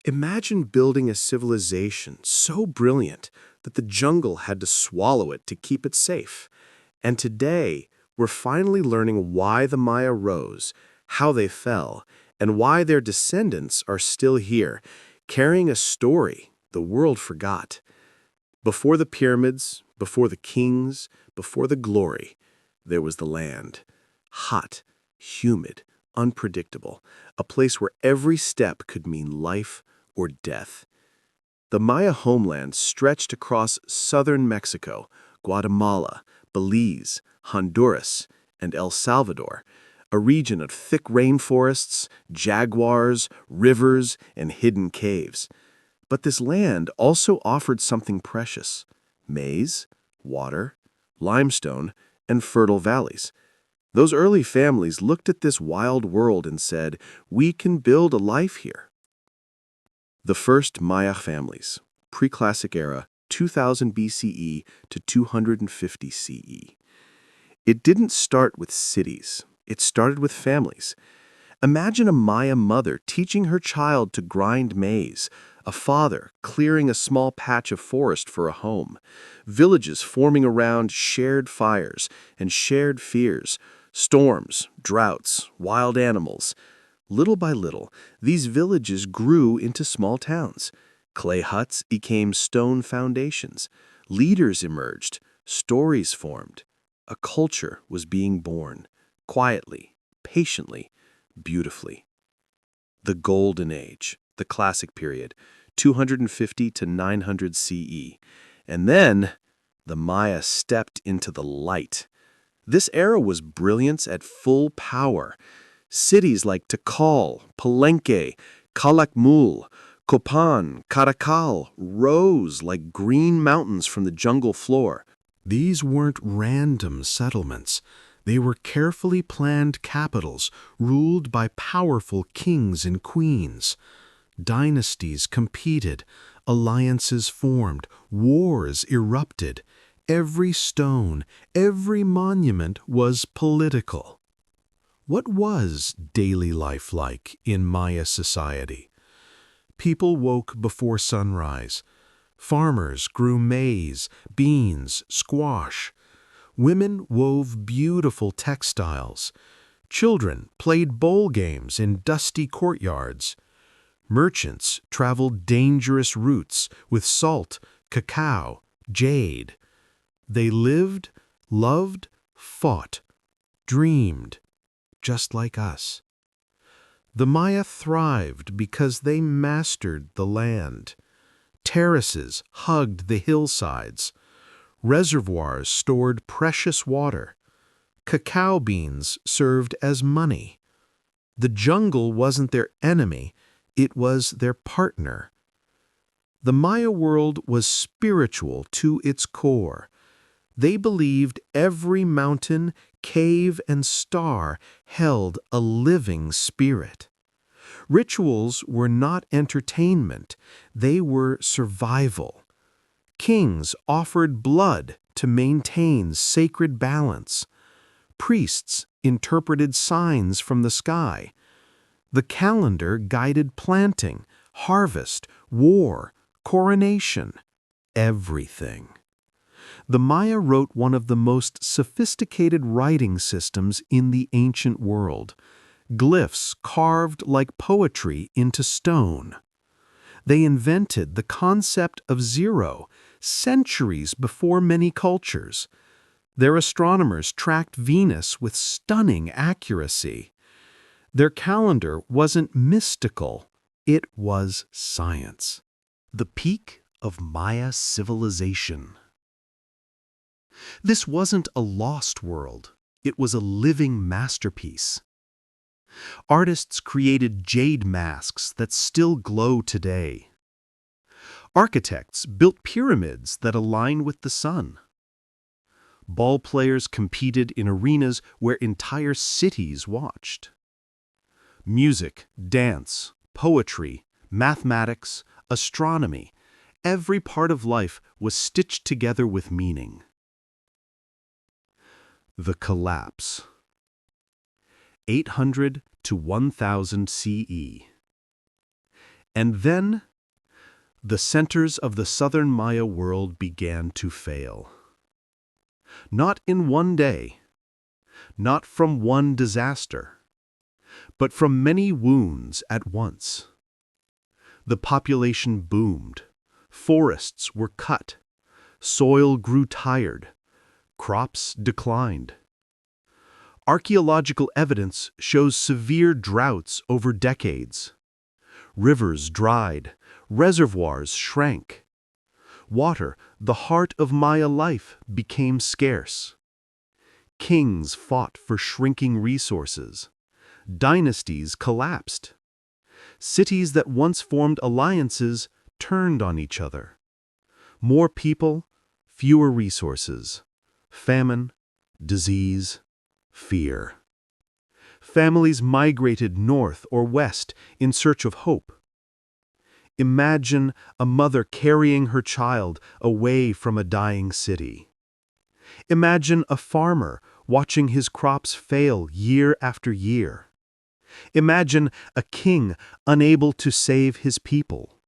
Imagine building a civilization so brilliant that the jungle had to swallow it to keep it safe. And today, we're finally learning why the Maya rose, how they fell, and why their descendants are still here, carrying a story the world forgot. Before the pyramids, before the kings, before the glory, there was the land. Hot, humid, unpredictable, a place where every step could mean life or death. The Maya homeland stretched across southern Mexico, Guatemala, Belize, Honduras, and El Salvador, a region of thick rainforests, jaguars, rivers, and hidden caves. But this land also offered something precious: maize, water, limestone, and fertile valleys. Those early families looked at this wild world and said, "We can build a life here." The first Maya families, pre-classic era, 2000 BCE to 250 CE. It didn't start with cities. It started with families. Imagine a Maya mother teaching her child to grind maize, a father clearing a small patch of forest for a home, villages forming around shared fires and shared fears, storms, droughts, wild animals. Little by little, these villages grew into small towns. Clay huts became stone foundations. Leaders emerged. Stories formed. A culture was being born, quietly, patiently, beautifully. The Golden Age, the classic period, 250 to 900 CE. And then the Maya stepped into the light. This era was brilliance at full power. Cities like Tikal, Palenque, Calakmul, Copan, Calakmul rose like green mountains from the jungle floor. These weren't random settlements. They were carefully planned capitals ruled by powerful kings and queens. Dynasties competed, alliances formed, wars erupted. Every stone, every monument was political. What was daily life like in Maya society? People woke before sunrise. Farmers grew maize, beans, squash. Women wove beautiful textiles. Children played bowl games in dusty courtyards. Merchants traveled dangerous routes with salt, cacao, jade. They lived, loved, fought, dreamed, just like us. The Maya thrived because they mastered the land. Terraces hugged the hillsides. Reservoirs stored precious water. Cacao beans served as money. The jungle wasn't their enemy, it was their partner. The Maya world was spiritual to its core. They believed every mountain, cave, and star held a living spirit. Rituals were not entertainment, they were survival. Kings offered blood to maintain sacred balance. Priests interpreted signs from the sky. The calendar guided planting, harvest, war, coronation, everything. The Maya wrote one of the most sophisticated writing systems in the ancient world, glyphs carved like poetry into stone. They invented the concept of zero centuries before many cultures. Their astronomers tracked Venus with stunning accuracy. Their calendar wasn't mystical, it was science. The peak of Maya civilization. This wasn't a lost world, it was a living masterpiece. Artists created jade masks that still glow today. Architects built pyramids that align with the sun. Ball players competed in arenas where entire cities watched. Music, dance, poetry, mathematics, astronomy, every part of life was stitched together with meaning. The collapse. 800 to 1000 CE. And then, the centers of the southern Maya world began to fail. Not in one day, not from one disaster, but from many wounds at once. The population boomed, forests were cut, soil grew tired, crops declined. Archaeological evidence shows severe droughts over decades. Rivers dried, reservoirs shrank. Water, the heart of Maya life, became scarce. Kings fought for shrinking resources. Dynasties collapsed. Cities that once formed alliances turned on each other. More people, fewer resources. Famine, disease, fear. Families migrated north or west in search of hope. Imagine a mother carrying her child away from a dying city. Imagine a farmer watching his crops fail year after year. Imagine a king unable to save his people.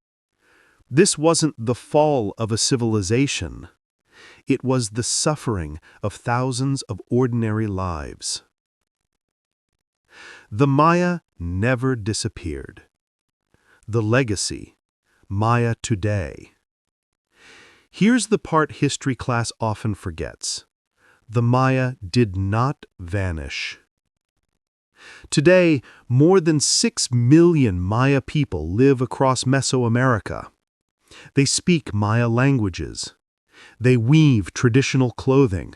This wasn't the fall of a civilization. It was the suffering of thousands of ordinary lives. The Maya never disappeared. The legacy, Maya today. Here's the part history class often forgets. The Maya did not vanish. Today, more than 6 million Maya people live across Mesoamerica. They speak Maya languages. They weave traditional clothing.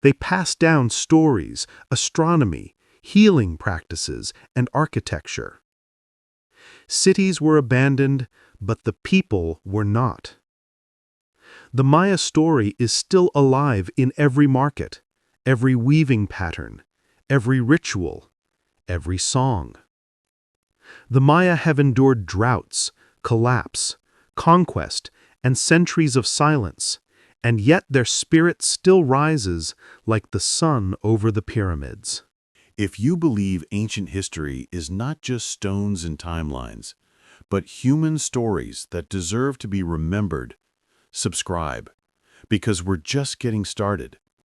They pass down stories, astronomy, healing practices, and architecture. Cities were abandoned, but the people were not. The Maya story is still alive in every market, every weaving pattern, every ritual, every song. The Maya have endured droughts, collapse, conquest, and centuries of silence, and yet their spirit still rises like the sun over the pyramids. If you believe ancient history is not just stones and timelines, but human stories that deserve to be remembered, subscribe, because we're just getting started.